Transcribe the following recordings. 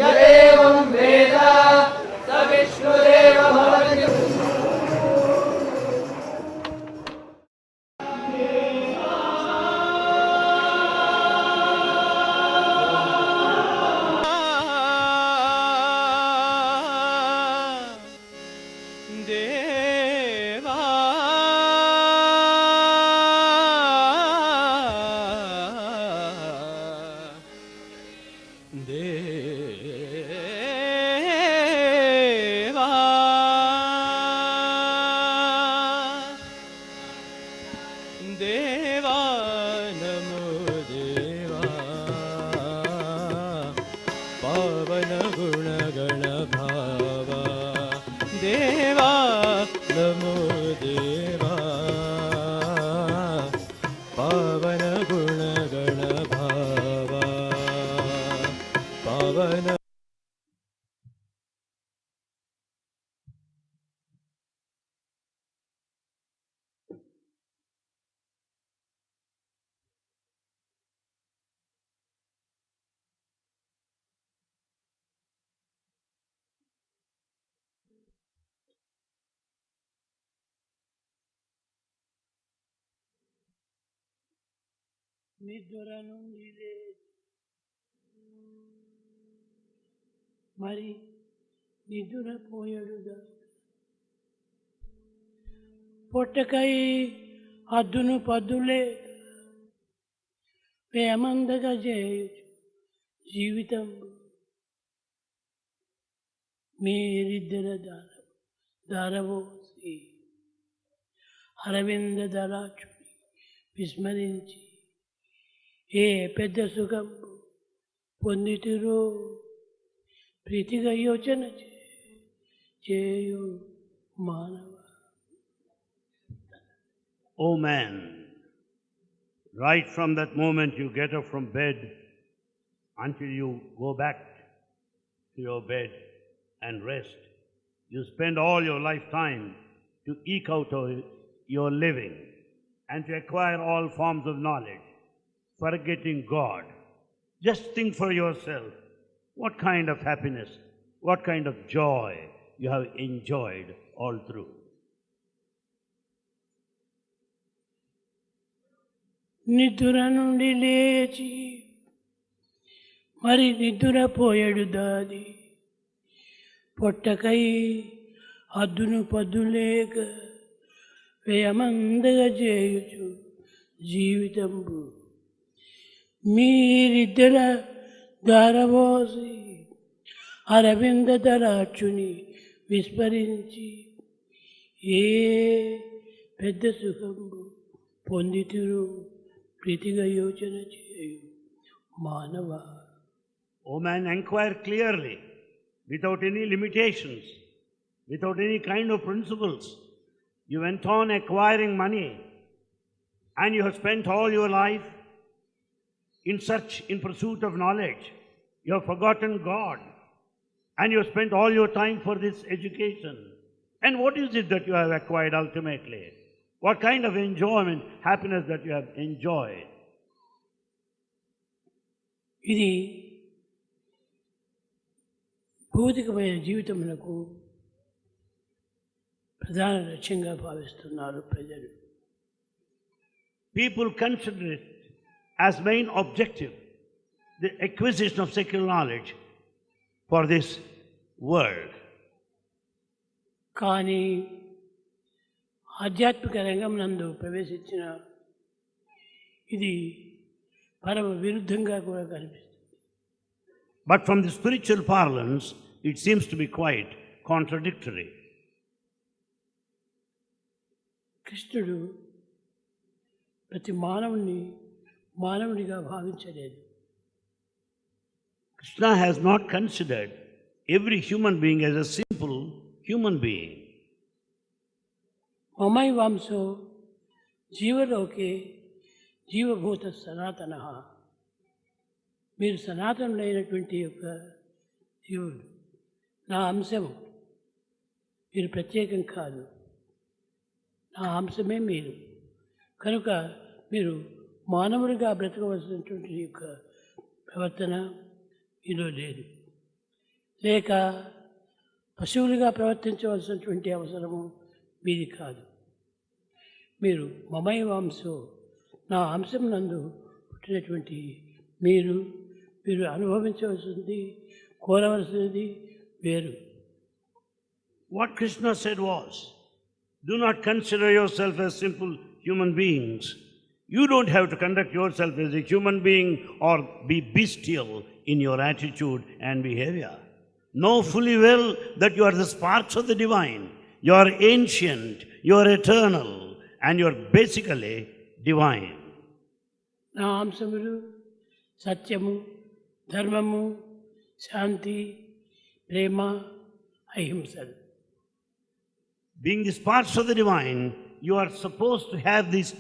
य एवं वेद स विष्णुरेव भवति। నిద్ర నుండి మరి నిద్రపోయడుగా పొట్టకై హద్దును పద్దులే ప్రేమందగా చేయొచ్చు జీవితం మీరిద్దర దారవోసి అరవింద దళాక్షుని విస్మరించి ఏ పెద్ద సుఖం పొందితురో ప్రీతిగా యోచన చేయు మానవ. O man, right from that moment you get up from bed until you go back to your bed and rest, you spend all your lifetime to eke out your living and to acquire all forms of knowledge, forgetting God. Just think for yourself what kind of happiness, what kind of joy you have enjoyed all through. నిద్ర నుండి లేచి మరి నిద్రపోయాడు దాది పొట్టకై హద్దును పద్దులేక వ్యయమందగా చేయుచు జీవితంబు మీరిద్దర దారవోసి అరవింద దళాక్షుని విస్మరించి ఏ పెద్ద సుఖంబు పొందితురు ప్రీతిగా యోచన చేయు మానవ. O man, inquire clearly, without any limitations, without any kind of principles. You went on acquiring money and you have spent all your life in search, in pursuit of knowledge. You have forgotten God and you have spent all your time for this education. And what is it that you have acquired ultimately? What kind of enjoyment, happiness that you have enjoyed? ఇది భౌతికమైన జీవితమునకు ప్రధాన లక్ష్యంగా భావిస్తున్నారు ప్రజలు. People consider it as main objective, the acquisition of secular knowledge for this world. కానీ ఆధ్యాత్మిక రంగం నందు ప్రవేశించిన ఇది పరమ విరుద్ధంగా కూడా కనిపిస్తుంది. But from the spiritual parlance, it seems to be quite contradictory. కృష్ణుడు ప్రతి మానవుని మానవునిగా భావించలేదు. Krishna has not considered every human being as a simple human being. మమై వంశో జీవలోకే జీవభూత సనాతన. మీరు సనాతనులైనటువంటి యొక్క జీవుడు, నా అంశము, మీరు ప్రత్యేకం కాదు, నా అంశమే మీరు. కనుక మీరు మానవుడిగా బ్రతకవలసినటువంటి యొక్క ప్రవర్తన, మీలో లేదు. లేక పశువులుగా ప్రవర్తించవలసినటువంటి అవసరము మీది కాదు. మీరు మమై వంశో, నా అంశం నందు పుట్టినటువంటి మీరు మీరు అనుభవించవలసింది, కోరవలసినది వేరు. What Krishna said was, do not consider yourself as simple human beings. You don't have to conduct yourself as a human being or be bestial in your attitude and behavior. Know fully well that you are the sparks of the divine. You are ancient, you are eternal, and you are basically divine. నా అంశములు సత్యము, ధర్మము, శాంతి, ప్రేమ, అహింసలు. Being the sparks of the divine, you are supposed to have these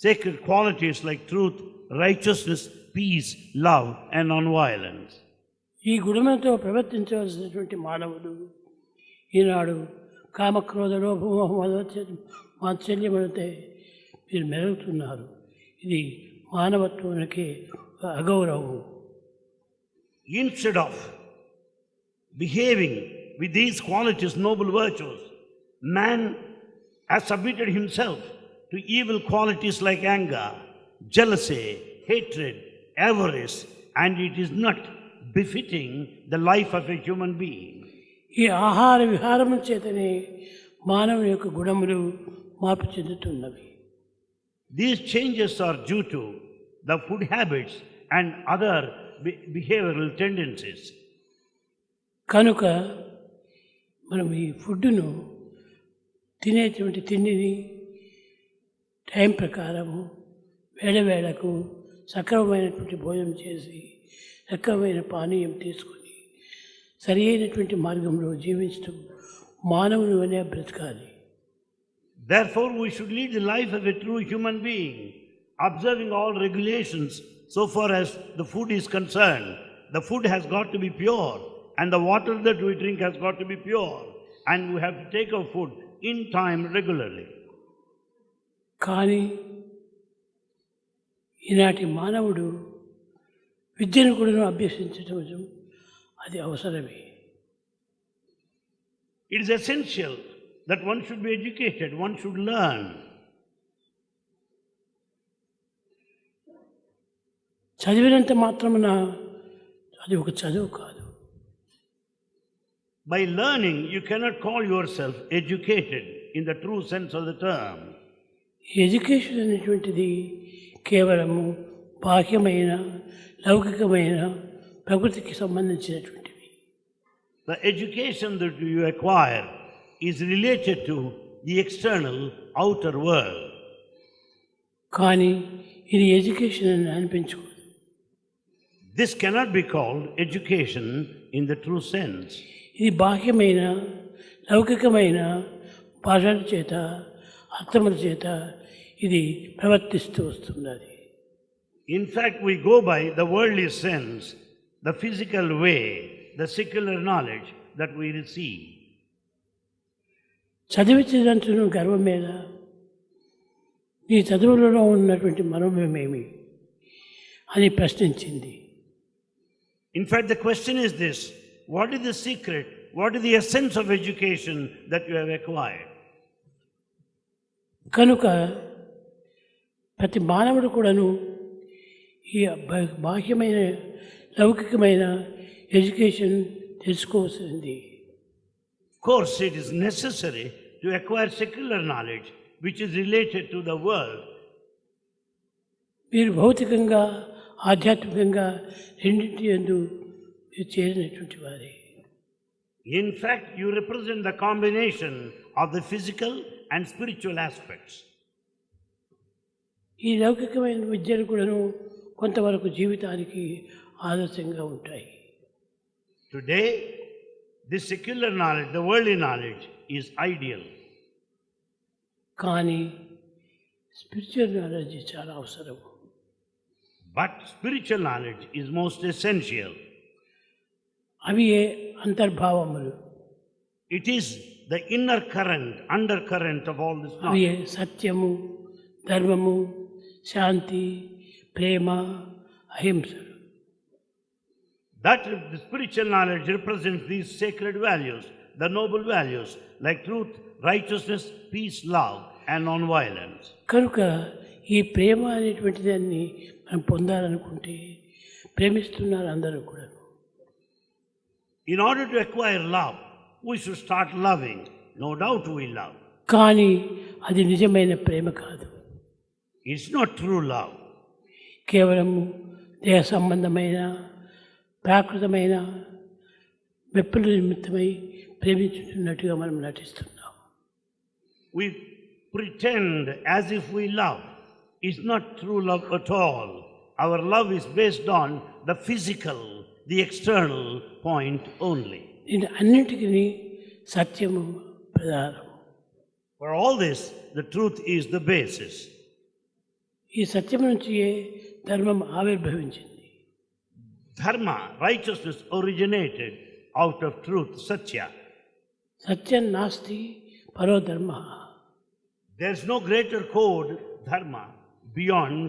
sacred qualities like truth, righteousness, peace, love, and non-violence. ఈ గుణములతో ప్రవర్తించవలసినటువంటి మానవుడు ఈనాడు కామక్రోధ లోభమోహ మాత్సల్యములతో మీరు మెరుగుతున్నారు. ఇది మానవత్వానికి అగౌరవం. Instead of behaving with these qualities, noble virtues, man has submitted himself to evil qualities like anger, jealousy, hatred, avarice, and it is not befitting the life of a human being. ఈ ఆహార విహారముల చేతనే మానవుని యొక్క గుణములు మార్పు చెందుతున్నవి. These changes are due to the food habits and other behavioral tendencies. కనుక మనం ఈ ఫుడ్డును తినేటువంటి తిండిని టైం ప్రకారము వేళకు సక్రమమైనటువంటి భోజనం చేసి సక్రమమైన పానీయం తీసుకొని సరి అయినటువంటి మార్గంలో జీవించడం మానవుని వలె బ్రతకాలి. Therefore, we should lead the life of a true human being, observing all regulations so far as the food is concerned. The food has got to be pure, and the water that we drink has got to be pure, and we have to take our food in time regularly. కానీ ఈనాటి మానవుడు విద్యను కూడా అభ్యసించడం అది అవసరమే. It is essential that one should be educated, one should learn. చదివినంత మాత్రమున అది ఒక చదువు కాదు. By learning, you cannot call yourself educated in the true sense of the term. Education అనేటువంటిది కేవలము బాహ్యమైన లౌకికమైన ప్రకృతికి సంబంధించినటువంటివి. The education that you acquire is related to the external outer world. కానీ ఇది ఎడ్యుకేషన్ అని అనిపించుకోదు. This cannot be called education in the true sense. ఇది బాహ్యమైన లౌకికమైన భాషల చేత అర్థముల చేత ఇది ప్రవర్తిస్తూ వస్తున్నది. In fact, we go by the worldly sense, the physical way, the secular knowledge that we receive. చదివించినంతను గర్వం మీద నీ చదువులలో ఉన్నటువంటి మనోమేమి అని ప్రశ్నించింది. In fact, the question is this: what is the secret, what is the essence of education that you have acquired? కనుక ప్రతి మానవుడు కూడాను ఈ బాహ్యమైన లౌకికమైన ఎడ్యుకేషన్ తెలుసుకోవాల్సింది. Of course, it is necessary to acquire secular knowledge which is related to the world. మీరు భౌతికంగా ఆధ్యాత్మికంగా రెండింటి యందు చేరినటువంటి వారే. In fact, you represent the combination of the physical and spiritual aspects. ఈ లౌకికమైన విద్యలు కూడాను కొంతవరకు జీవితానికి ఆదర్శంగా ఉంటాయి. Today, this secular knowledge, the worldly knowledge, is ideal. కానీ స్పిరిచువల్ నాలెడ్జ్ చాలా అవసరం. But spiritual knowledge is most essential. అవి అంతర్భావములు. It is the inner current, undercurrent of all this అవి knowledge. సత్యము, ధర్మము, శాంతి, ప్రేమ, అహింసలు. That the spiritual knowledge represents these sacred values, the noble values like truth, righteousness, peace, love and non-violence. కనుక ఈ ప్రేమ అనేటువంటి దాన్ని మనం పొందాలనుకుంటే ప్రేమిస్తున్నారు అందరూ కూడా. In order to acquire love, we should start loving. No doubt we love. కానీ అది నిజమైన ప్రేమ కాదు. It's not true love. కేవలము దేహ సంబంధమైన ప్రాకృతమైన మెప్పుల నిమిత్తమై ప్రేమించుతున్నట్టుగా మనం నటిస్తున్నాం. We pretend as if we love. It's not true love at all. Our love is based on the physical, the external point only. దీని అన్నింటికీ సత్యము ప్రధానం. For all this, the truth is the basis. ఈ సత్యం నుంచి ధర్మం ఆవిర్భవించింది. Dharma, righteousness originated out of truth, Sathya. సత్యం నాస్తి పరో ధర్మ. There is no greater code, Dharma, beyond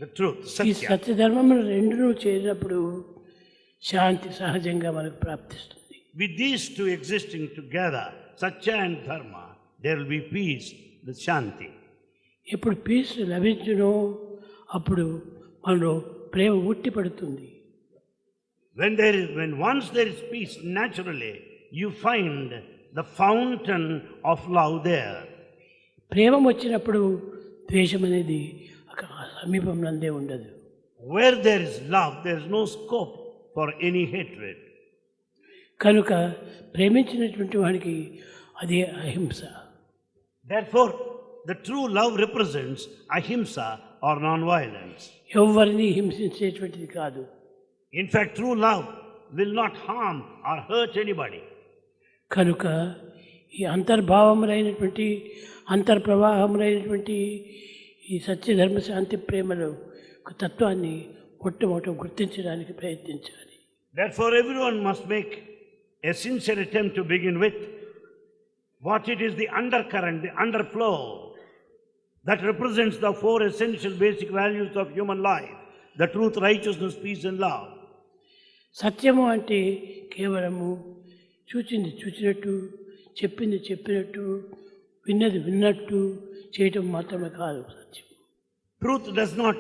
the truth, ఈ Sathya. సత్య ధర్మములు రెండును చేరినప్పుడు శాంతి సహజంగా మనకు ప్రాప్తిస్తుంది. With these two existing together, Sathya and Dharma, there will be peace, the Shanti. ఎప్పుడు పీస్ లభించునో అప్పుడు మనలో ప్రేమ ఉట్టి పడుతుంది. When once there is peace, naturally, you find the fountain of love there. ప్రేమ వచ్చినప్పుడు ద్వేషం అనేది ఒక సమీపంలోనే ఉండదు. Where there is love, there is no scope for any hatred. కనుక ప్రేమించినటువంటి వాడికి అదే అహింస. Therefore, the true love represents ahimsa or non-violence. ఎవరిని హింసించేటువంటిది కాదు. In fact, true love will not harm or hurt anybody. కనుక ఈ అంతర్భావములైనటువంటి అంతర్ప్రవాహములైనటువంటి ఈ సత్యధర్మ శాంతి ప్రేమలో ఒక తత్వాన్ని మొట్టమొదట గుర్తించడానికి ప్రయత్నించాలి. Therefore, everyone must make a sincere attempt to begin with what it is, the undercurrent, the underflow that represents the four essential basic values of human life: the truth, righteousness, peace and love. సత్యము అంటే కేవలము చూచింది చూచినట్టు, చెప్పింది చెప్పినట్టు, విన్నది విన్నట్టు చేయటం మాత్రమే కాదు సత్యం. Truth does not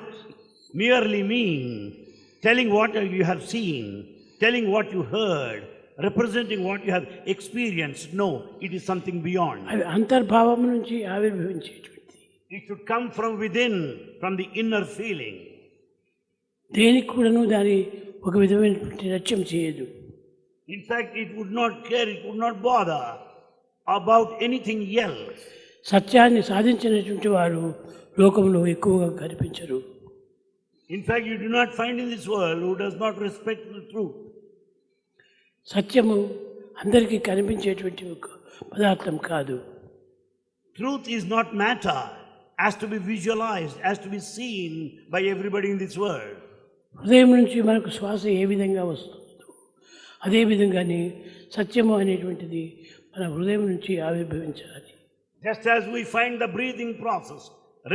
merely mean telling what you have seen, telling what you heard, representing what you have experienced. No, it is something beyond. అవి అంతర్భావం నుంచి ఆవిర్భవించేటువంటిది. It should come from within, from the inner feeling. దేనికి కూడాను దాని ఒక విధమైనటువంటి లక్ష్యం చేయదు. In fact, it would not care, it would not bother about anything else. సత్యాన్ని సాధించినటువంటి వారు లోకంలో ఎక్కువగా కనిపించరు. In fact, you do not find in this world who does not respect the truth. సత్యము అందరికీ కనిపించేటువంటి ఒక పదార్థం కాదు. Truth is not matter, has to be visualized, has to be seen by everybody in this world. హృదయం నుంచి మనకు శ్వాస ఏ విధంగా వస్తుందో అదేవిధంగానే సత్యము అనేటువంటిది మన హృదయం నుంచి ఆవిర్భవించాలి. Just as we find the breathing process,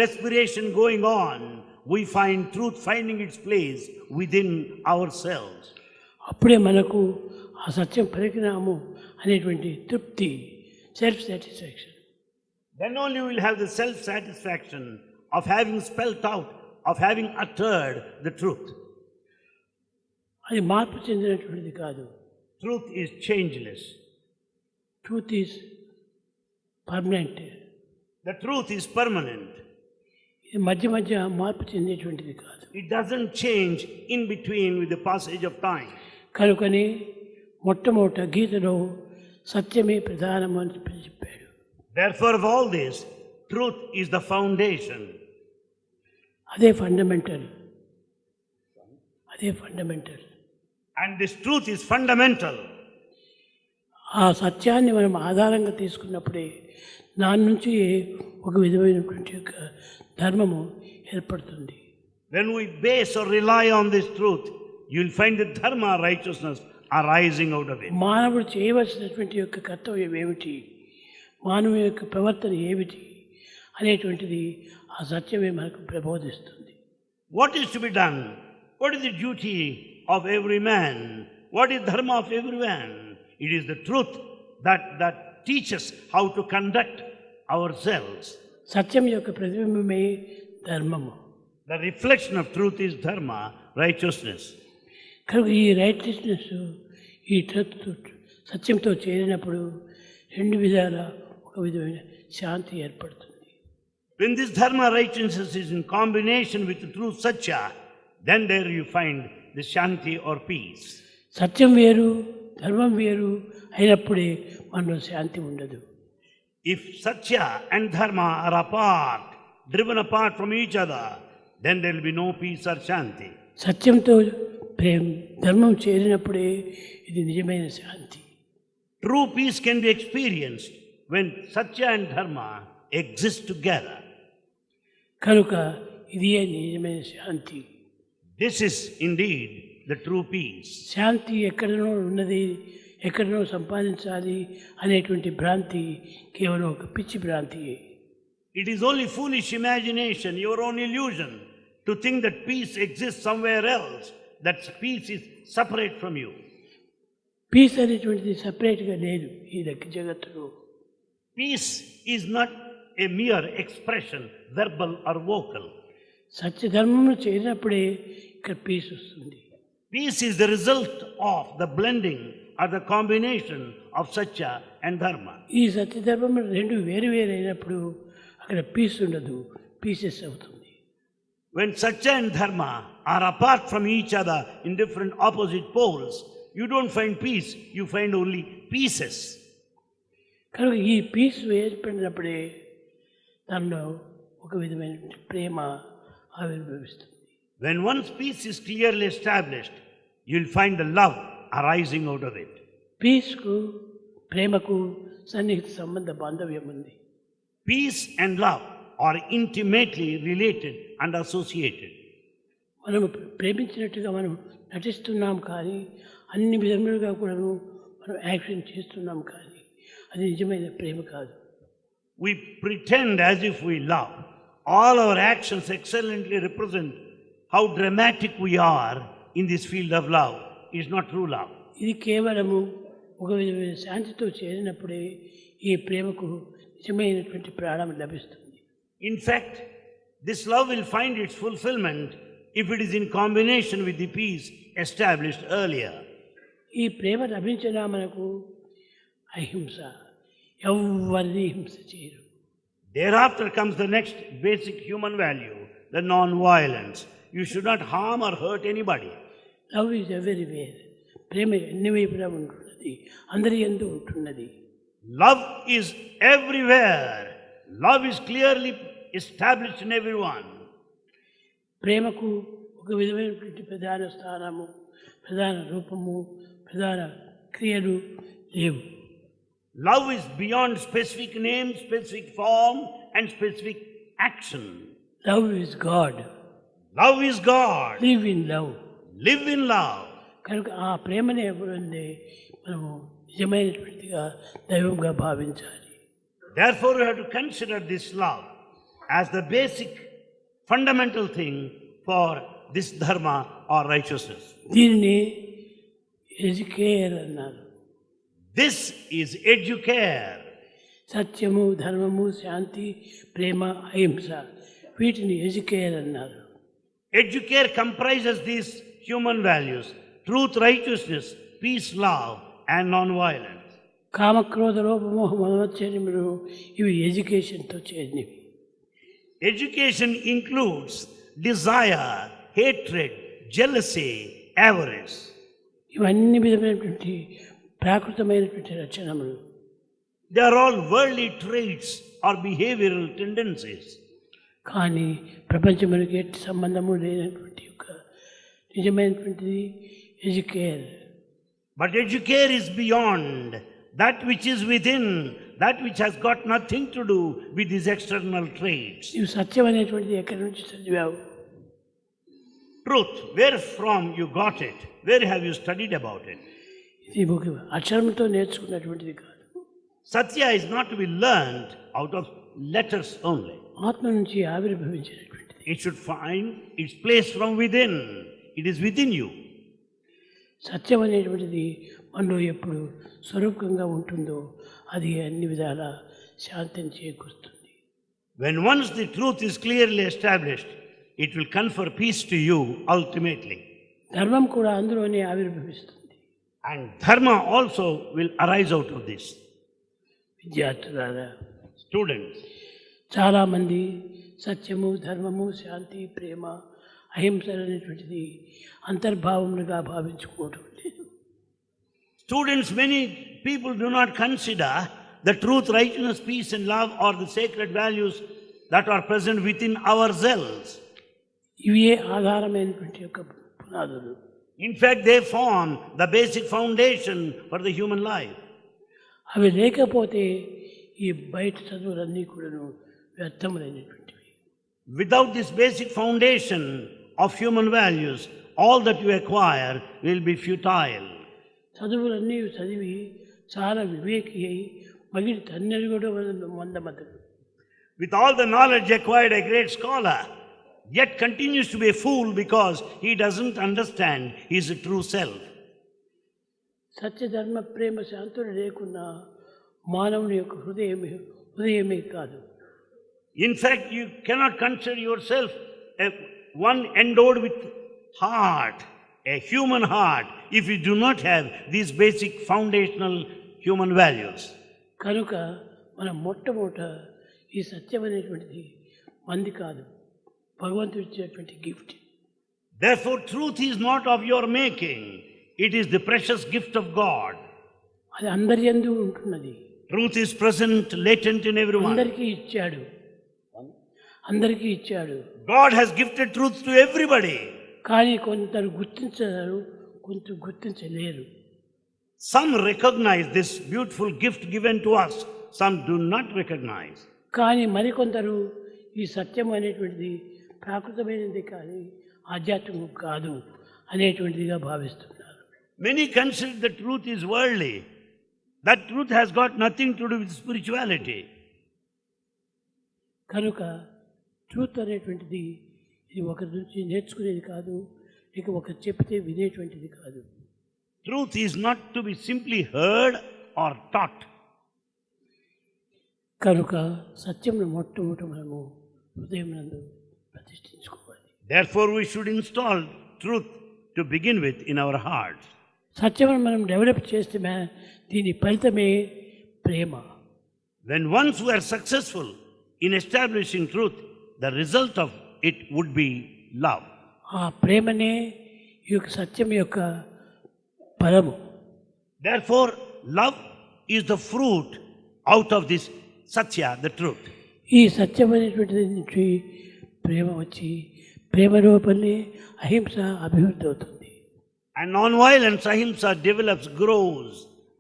respiration going on, we find truth finding its place within ourselves. అప్పుడే మనకు ఆ సత్యం పరిజ్ఞానము అనేటువంటి తృప్తి, self satisfaction. Then only we will have the self-satisfaction of having spelt out, of having uttered the truth. అది మార్పు చెందినటువంటిది కాదు. Truth is changeless. Truth is permanent. The truth is permanent. ఇది మధ్య మధ్య మార్పు చెందేటువంటిది కాదు. It doesn't change in between with the passage of time. కనుకని మొట్టమొదట గీతలో సత్యమే ప్రధానము అని చెప్పాడు. Therefore, of all this, truth is the foundation. అదే ఫండమెంటల్. అదే fundamental. And this truth is fundamental. ఆ సత్యాన్ని మనం ఆధారంగా తీసుకున్నప్పుడే దాని నుంచి ఒక విధమైనటువంటి యొక్క ధర్మము ఏర్పడుతుంది. When we base or rely on this truth, you will find the dharma, righteousness, arising out of it. మానవుడు చేయవలసినటువంటి యొక్క కర్తవ్యం ఏమిటి, మానవుని యొక్క ప్రవర్తన ఏమిటి అనేటువంటిది ఆ సత్యమే మనకు ప్రబోధిస్తుంది. What is to be done? What is the duty of every man. What is dharma of every man? It is the truth that teaches how to conduct ourselves. సత్యం యొక్క ప్రతిబింబమే ధర్మము. The reflection of truth is dharma, righteousness. కనుక ఈ righteousness ఈ truth సత్యంతో చేరినప్పుడు రెండు విధాల ఒక విధమైన శాంతి ఏర్పడుతుంది. When this dharma righteousness is in combination with the true satya, then there you find the shanti or peace. సత్యం వేరు ధర్మం వేరు అయినప్పుడే మనలో శాంతి ఉండదు. If satya and dharma are apart, driven apart from each other, then there will be no peace or shanti. సత్యంతో ధర్మం చేరినప్పుడే ఇది నిజమైన శాంతి. True peace can be experienced when satya and dharma exist together. కనుక ఇది నిజమైన శాంతి. This is indeed the true peace. శాంతి ఎక్కడనో ఉన్నది, ఎక్కడనో సంపాదించాలి అనేటువంటి భ్రాంతి కేవలం ఒక పిచ్చి భ్రాంతియే. It is only foolish imagination, your own illusion, to think that peace exists somewhere else, that peace is separate from you. Peace అనేటువంటిది సపరేట్గా లేదు ఈ లెక్క జగత్తులో. Peace is not a mere expression, verbal or vocal. సత్యధర్మంలో చేరినప్పుడే ఇక్కడ piece వస్తుంది. Peace is the result of the blending or the combination of satya and dharma. ఈ సత్యధర్మం రెండు వేరు వేరు అయినప్పుడు అక్కడ పీస్ ఉండదు, పీసెస్ అవుతుంది. When satya and dharma are apart from each other in different opposite poles, you don't find peace, you find only pieces. కనుక ఈ పీస్ ఏర్పడినప్పుడే దానిలో ఒక విధమైన ప్రేమ ఆవిర్భవిస్తుంది. When one's peace is clearly established, you'll find the love arising out of it. పీస్కు ప్రేమకు సన్నిహిత సంబంధ బాంధవ్యం ఉంది. Peace and love are intimately related and associated. మనము ప్రేమించినట్టుగా మనం నటిస్తున్నాం కానీ అన్ని విధములుగా కూడా మనం యాక్షన్ చేస్తున్నాం కానీ అది నిజమైన ప్రేమ కాదు. We pretend as if we love. All our actions excellently represent how dramatic we are in this field of love. It is not true love. ఇది కేవలము ఒక విధమైన శాంతితో చేరినప్పుడే ఈ ప్రేమకు నిజమైనటువంటి ప్రాణం లభిస్తుంది. In fact, this love will find its fulfillment if it is in combination with the peace established earlier. ఈ ప్రేమ లభించినా మనకు అహింస, ఎవరిని హింస చేయరు. Thereafter comes the next basic human value, the non-violence. You should not harm or hurt anybody. Love is everywhere. ప్రేమ ఎన్ని వైపులా ఉంటున్నది, అందరి యందు ఉంటున్నది. Love is everywhere. Love is clearly established in everyone. ప్రేమకు ఒక విధమైనటువంటి ప్రధాన స్థానము, ప్రధాన రూపము, ప్రధాన క్రియలు లేవు. Love is beyond specific name, specific form and specific action. Love is God. Love is God. Live in love. Live in love. కనుక ఆ ప్రేమనే ఎప్పుడుంది మనము నిజమైనటువంటిగా దైవంగా భావించాలి. Therefore, we have to consider this love as the basic, fundamental thing for this dharma or righteousness. దీనిని educare అన్నారు. This is educare. సత్యము, ధర్మము, శాంతి, ప్రేమ, అహింస వీటిని ఎడ్యుకేర్ అన్నారు. Educare comprises these human values: truth, righteousness, peace, love, and non-violence. కామక్రోధ లోపమోహ మమోచ్చర్యములు ఇవి ఎడ్యుకేషన్తో చేరినవి. Education includes desire, hatred, jealousy, avarice. ఇవన్నీ విధమైనటువంటి ప్రాకృతమైనటువంటి లక్షణములు. They are all worldly traits or behavioral tendencies. కానీ ప్రపంచమునికి ఎట్టి సంబంధము లేనటువంటి యొక్క నిజమైనటువంటిది educare. But educare is beyond that which is within, that which has got nothing to do with these external traits. నీవు సత్యం అనేటువంటిది ఎక్కడి నుంచి చదివావు? Truth, where from you got it? Where have you studied about it? ఇది ఒక అక్షరంతో నేర్చుకున్నటువంటిది కాదు. Sathya is not to be learned out of letters only. ఆత్మ నుంచి ఆవిర్భవించినటువంటిది. It should find its place from within. It is within you. సత్యం అనేటువంటిది మనలో ఎప్పుడు స్వరూపంగా ఉంటుందో అది అన్ని విధాల శాంతిని చేకూరుస్తుంది. When once the truth is clearly established, it will confer peace to you ultimately. ధర్మం కూడా అందులోనే ఆవిర్భవిస్తుంది. And dharma also will arise out of this. విద్యార్థులారా, Students, చాలామంది సత్యము, ధర్మము, శాంతి, ప్రేమ, అహింస అనేటువంటిది అంతర్భావములుగా భావించుకోవటం లేదు. students, many people do not consider the truth, righteousness, peace and love are the sacred values that are present within ourselves. ఇవే ఆధారమైనటువంటి యొక్క పునాదులు. In fact, they form the basic foundation for the human life. అవి లేకపోతే ఈ బయట చదువులన్నీ కూడాను వ్యర్థములైనటువంటివి. Without this basic foundation of human values, all that you acquire will be futile. చదువులన్నీ చదివి చాలా వివేకి అయి మగిలి తన్నెలు కూడా మందమతడు. With all the knowledge acquired, a great scholar yet continues to be a fool because he doesn't understand his true self. సత్యధర్మ ప్రేమ శాంతులు లేకున్నా మానవుని యొక్క హృదయమే కాదు. In fact, you cannot consider yourself one endowed with heart, a human heart, if you do not have these basic foundational human values. కనుక మనం మొట్టమొదట ఈ సత్యం అనేటువంటిది మంది కాదు, భగవంతుడు ఇచ్చేటువంటి gift. Therefore, truth is not of your making, it is the precious gift of God. అది అందరి యందు ఉంటున్నది. Truth is present, latent in everyone. అందరికీ ఇచ్చాడు, అందరికీ ఇచ్చాడు. God has gifted truth to everybody. కానీ కొందరు గుర్తించారు, కొంత గుర్తించలేరు. Some recognize this beautiful gift given to us, some do not recognize. కానీ మరికొందరు ఈ సత్యం అనేటువంటిది ప్రాకృతమైనది కానీ ఆధ్యాత్మికం కాదు అనేటువంటిదిగా భావిస్తున్నారు. Many consider the truth is worldly. That truth has got nothing to do with spirituality. కనుక ట్రూత్ అనేటువంటిది ఇది ఒకరి నుంచి నేర్చుకునేది కాదు, ఇక ఒకరు చెప్తే వినేటువంటిది కాదు. Truth is not to be simply heard or taught. కనుక సత్యంను మొట్టమొదట మనము హృదయం నందు ప్రతిష్ఠించుకోవాలి. Therefore, we should install truth to begin with in our hearts. సత్యమును మనం డెవలప్ చేస్తే దీని ఫలితమే ప్రేమ. When once we are successful in establishing truth, the result of it would be love. ఆ ప్రేమనే ఈ యొక్క సత్యం యొక్క ఫలము. Therefore, love is the fruit out of this Sathya, the truth. ఈ సత్యం అనేటువంటిది నుంచి ప్రేమ వచ్చి ప్రేమ రూపంలో అహింస అభివృద్ధి అవుతుంది. And non-violence, ahimsa, develops, grows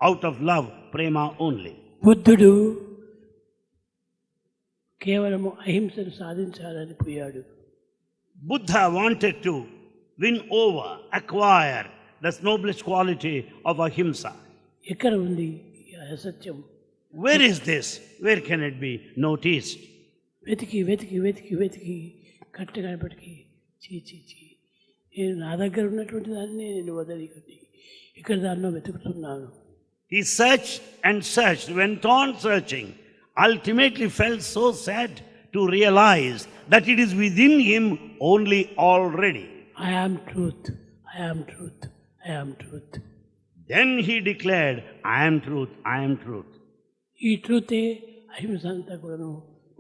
out of love, prema only. బుద్ధుడు కేవలము అహింసను సాధించాలని పోయాడు. Buddha wanted to win over, acquire the noblest quality of ahimsa. ఎక్కడ ఉంది ఈ అసత్యం? Where is this? Where can it be noticed? వెతికి వెతికి వెతికి వెతికి కట్ట కనపటికి చీ చీ చీ, నేను నా దగ్గర ఉన్నటువంటి దాన్ని నేను వదలికట్టి ఇక్కడ దాన్నో వెతుకుతున్నాను. He searched and searched, went on searching, ultimately felt so sad to realize that it is within him only already. I am truth, I am truth, I am truth. Then he declared, I am truth, I am truth. ఈ ట్రూతే అహింస అంతా కూడాను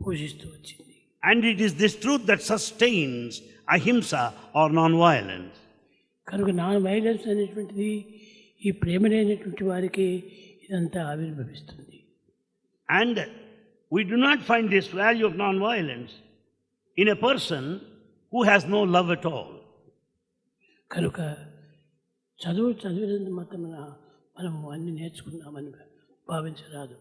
పోషిస్తూ వచ్చింది. And it is this truth that sustains ahimsa or non-violence. కనుక non violence అనేటువంటిది ఈ ప్రేమ లేనటువంటి వారికి ఇదంతా ఆవిర్భవిస్తుంది. And we do not find this value of non-violence in a person who has no love at all. కనుక చదివినంత మాత్రం మనము అన్ని నేర్చుకున్నామని భావించరాదు.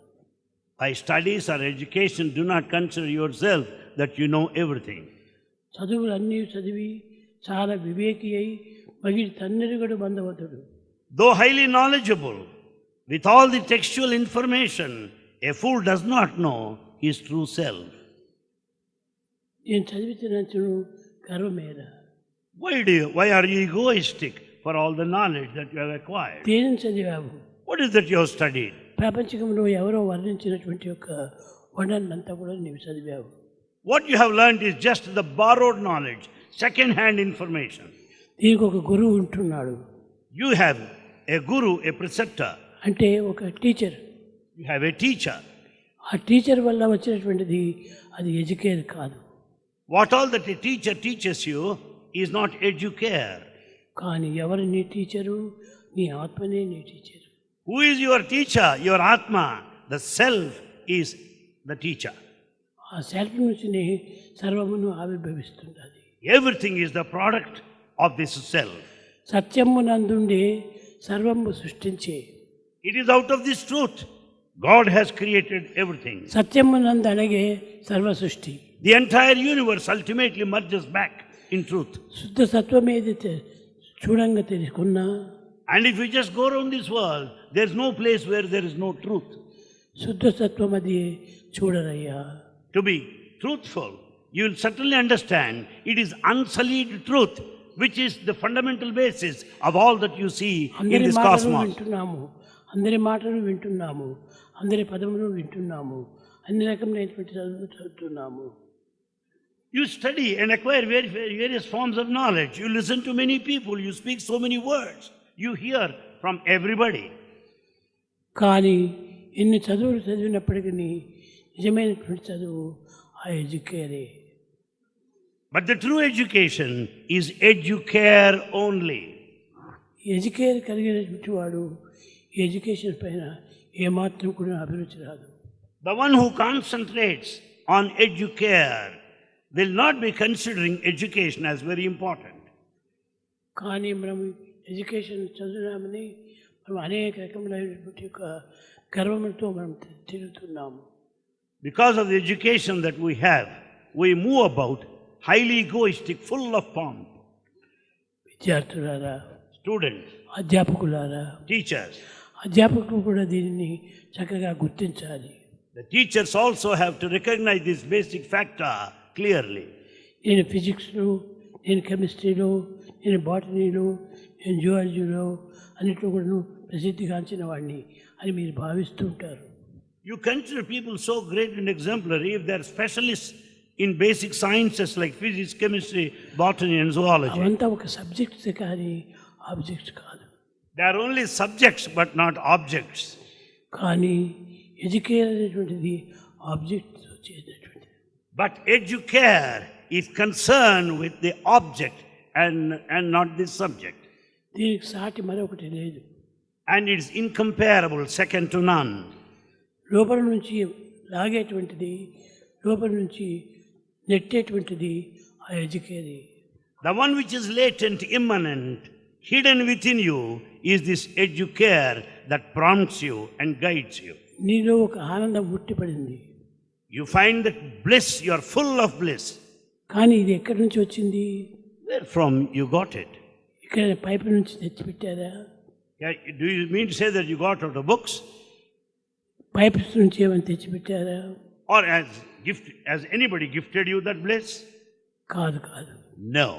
By studies or education, do not consider yourself that you know everything. చదువులు అన్నీ చదివి చాలా వివేకి అయి మగిలి తన్నెరుగడు బంధవతుడు. Though highly knowledgeable, with all the textual information, a fool does not know his true self. నేను చదివించినందుకు గర్వమేరా? Why are you egoistic for all the knowledge that you have acquired. దేనిని చదివావు? What is that you have studied? ప్రపంచంలో ఎవరో వర్ణించినటువంటి యొక్క వర్ణనంతా కూడా నీవు చదివావు. What you have learned is just the borrowed knowledge, second-hand information. దీనికి ఒక గురువు ఉంటున్నాడు. You have a guru, a preceptor. అంటే ఒక teacher. You have a teacher. ఆ టీచర్ వల్ల వచ్చినటువంటిది అది ఎడ్యుకేర్ కాదు. What all that a teacher teaches you is not educare. కానీ ఎవరు నీ టీచరు? నీ ఆత్మనే నీ teacher. Who is your teacher? Your Atma. The self is the teacher. ఆ సెల్ఫ్ నుంచి సర్వమును ఆవిర్భవిస్తుంటుంది. Everything is the product of this self. సత్యమునందుండి సర్వము సృష్టించే. It is out of this truth God has created everything. సత్యమునందు అనగే సర్వ సృష్టి. The entire universe ultimately merges back in truth. శుద్ధ సత్వం ఏదైతే చూడంగా తెలుసుకున్నా. And if you just go around this world, there is no place where there is no truth. శుద్ధ సత్వం అది చూడరయ్యా. To be truthful, you will certainly understand it is unsullied truth, which is the fundamental basis of all that you see in this cosmos. అందరి మాటలు వింటున్నాము, అందరి పదములు వింటున్నాము, అన్ని రకమైనటువంటి చదువుతున్నాము. You study and acquire various forms of knowledge. You listen to many people. You speak so many words. You hear from everybody. కానీ ఇన్ని చదువులు చదివినప్పటికీ నిజమైనటువంటి చదువు ఆ ఎడ్యుకేరే. But the true education is educare only. Educare కలిగినటువంటి వాడు ఎడ్యుకేషన్ పైన ఏమాత్రం కూడా అభిరుచి రాదు. The one who concentrates on educare will not be considering education as very important. కానీ మనం ఎడ్యుకేషన్ చదువుదామని మనం అనేక రకములైనటువంటి యొక్క గర్వంతో మనం తిరుగుతున్నాము. Because of the education that we have, we move about highly egoistic, full of pomp. విద్యార్థులారా, Students, అధ్యాపకులారా, teachers, అధ్యాపకులు కూడా దీనిని చక్కగా గుర్తించాలి. the teachers also have to recognize this basic factor clearly. నేను ఫిజిక్స్లో, నేను కెమిస్ట్రీలో, నేను బాటనీలో, నేను జువాలజీలో అన్నిట్లో కూడా ప్రసిద్ధిగాంచిన వాడిని అని మీరు భావిస్తూ ఉంటారు. You consider people so great and exemplary if they are specialists in basic sciences like physics, chemistry, botany and zoology. అవంతా ఒక సబ్జెక్ట్స్ కానీ ఆబ్జెక్ట్స్ కాదు. They are only subjects but not objects. కానీ ఎడ్యుకేర్ అనేటువంటిది ఆబ్జెక్ట్స్ చేసేటువంటిది. But educare is concerned with the object and not the subject. దీనికి సాటి మరొకటి లేదు. And it is incomparable, second to none. లోపల నుంచి లాగేటువంటిది, లోపల నుంచి నెట్టేటువంటిది ఆ ఎడ్యుకేరీ. The one which is latent, immanent, hidden within you is this educare that prompts you and guides you. నీలో ఒక ఆనందం ఉట్టిపడింది. You find that bliss, you are full of bliss. కానీ ఇది ఎక్కడి నుంచి వచ్చింది? Where from you got it? ఇక్కడ pipe నుంచి తెచ్చిపెట్టారా? Yeah, do you mean to say that you got out of books? Pipes నుంచి ఏమైనా తెచ్చిపెట్టారా? Or has anybody gifted you that bliss? కాదు కాదు. No.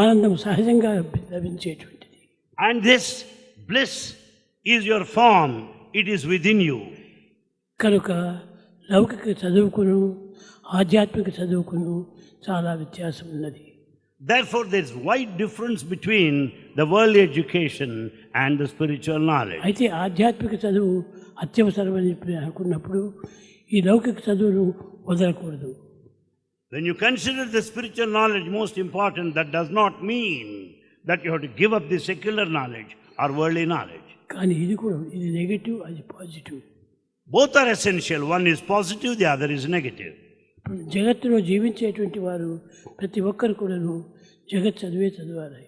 ఆనందం సహజంగా లభించేటువంటిది. And this bliss is your form, it is within you. కనుక లౌకిక చదువుకును ఆధ్యాత్మిక చదువుకును చాలా వ్యత్యాసం ఉన్నది. Therefore, there is wide difference between the worldly education and the spiritual knowledge. అయితే ఆధ్యాత్మిక చదువు అత్యవసరమని అనుకున్నప్పుడు ఈ లౌకిక చదువును వదలకూడదు. When you consider the spiritual knowledge most important, that does not mean that you have to give up the secular knowledge or worldly knowledge. కానీ ఇది కూడా, ఇది నెగటివ్, అది positive. Both are essential. One is positive, the other is negative. ఇప్పుడు జగత్తులో జీవించేటువంటి వారు ప్రతి ఒక్కరు కూడాను జగత్ చదవాలి.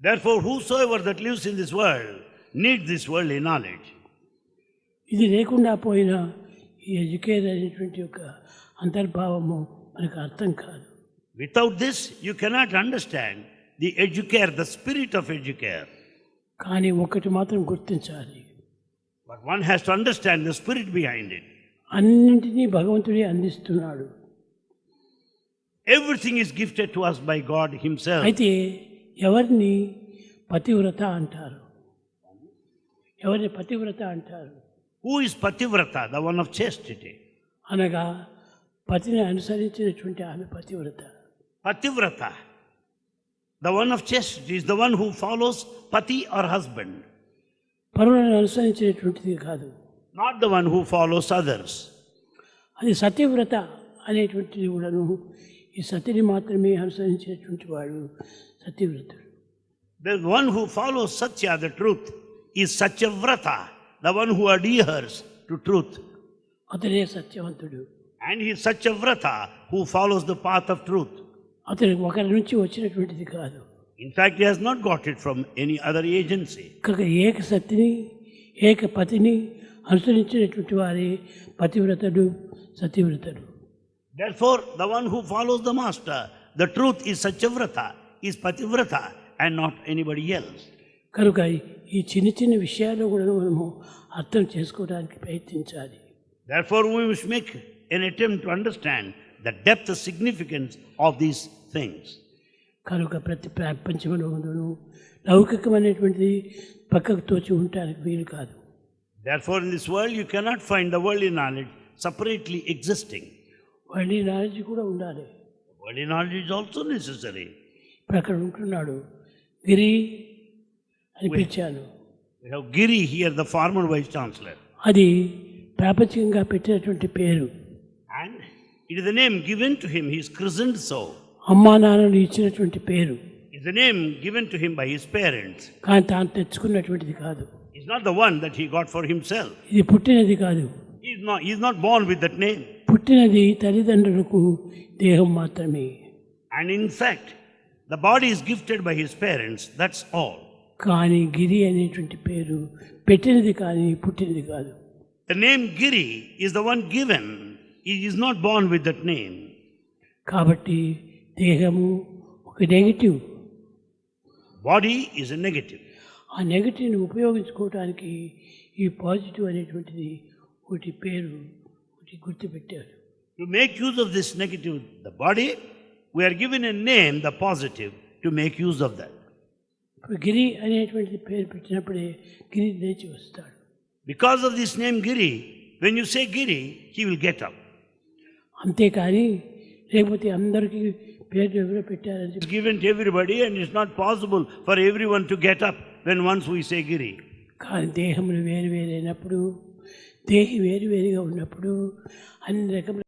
Therefore, whosoever that lives in this world needs this worldly knowledge. ఇది లేకుండా పోయినా ఈ ఎడ్యుకేర్ అనేటువంటి యొక్క అంతర్భావము మనకు అర్థం కాదు. Without this, you cannot understand the educare, the spirit of educare. కానీ ఒకటి మాత్రం గుర్తించాలి. But one has to understand the spirit behind it. అన్నింటినీ భగవంతుడే అందిస్తున్నాడు. Everything is gifted to us by God Himself. అయితే ఎవరిని పతివ్రత అంటారు. ఎవరిని పతివ్రత అంటారు? Who is Pativrata, the one of chastity? అనగా పతిని అనుసరించినటువంటి ఆమె పతివ్రత. Pativrata, the one of chastity, is the one who follows Pati or husband. పరులను అనుసరించినటువంటిది కాదు. Not the one who follows others. అది సత్యవ్రత అనేటువంటిది కూడాను ఈ సతిని మాత్రమే అనుసరించేటువంటి వాడు సత్యవ్రతుడు. The one who follows Satya, the truth, is Satyavrata, the one who adheres to truth. అతనే సత్యవంతుడు. And he is Satyavrata who follows the path of truth. అతను ఒకరి నుంచి వచ్చినటువంటిది కాదు. In fact, he has not got it from any other agency. కనుక ఏక సతిని ఏక పతిని అనుసరించినటువంటి వారే పతివ్రతుడు, సత్యవ్రతుడు. Therefore, the one who follows the master, the truth, is Satyavrata, is Pativrata, and not anybody else. కనుక ఈ చిన్న చిన్న విషయాల్లో కూడా మనము అర్థం చేసుకోవడానికి ప్రయత్నించాలి. Therefore, we must make an attempt to understand the depth and significance of these things. కనుక ప్రతి ప్రపంచంలోనూ లౌకికమైనటువంటిది పక్కకు తోచి ఉండడానికి వీలు కాదు. Therefore, in this world, you cannot find the worldly knowledge separately existing. World knowledge కూడా ఉండాలి. Worldly knowledge is also necessary. ఇప్పుడు అక్కడ ఉంటున్నాడు గిరి అని పిలిచాను. We have Giri here, the former vice chancellor. అది ప్రాపంచికంగా పెట్టినటువంటి పేరు. And it is the name given to him, he is christened so. అమ్మా నాన్నలు ఇచ్చినటువంటి పేరు. It's the name given to him by his parents. కానీ తాను తెచ్చుకున్నటువంటిది కాదు. It's not the one that he got for himself. ఇది పుట్టినది కాదు. He is not born with that name. పుట్టినది తల్లిదండ్రులకు దేహం మాత్రమే. And in fact, the body is gifted by his parents, that's all. కానీ గిరి అనేటువంటి పేరు పెట్టినది కానీ పుట్టినది కాదు. The name Giri is the one given. He is not born with that name. కాబట్టి దేహము ఒక negative. Body is a negative. ఆ నెగిటివ్ని ఉపయోగించుకోవడానికి ఈ పాజిటివ్ అనేటువంటిది ఒకటి పేరు ఒకటి గుర్తుపెట్టారు. To make use of this negative, the body, we are given a name, the positive, to make use of that. ఇప్పుడు గిరి అనేటువంటి పేరు పెట్టినప్పుడే గిరి లేచి వస్తాడు. Because of this name Giri, when you say Giri, he will get up. అంతేకాని లేకపోతే అందరికీ పేరు ఎవరో పెట్టారని It's given to everybody and it's not possible for everyone to get up when once we say Giri. కానీ దేహములు వేరు వేరైనప్పుడు దేహి వేరు వేరుగా ఉన్నప్పుడు అన్ని రకముల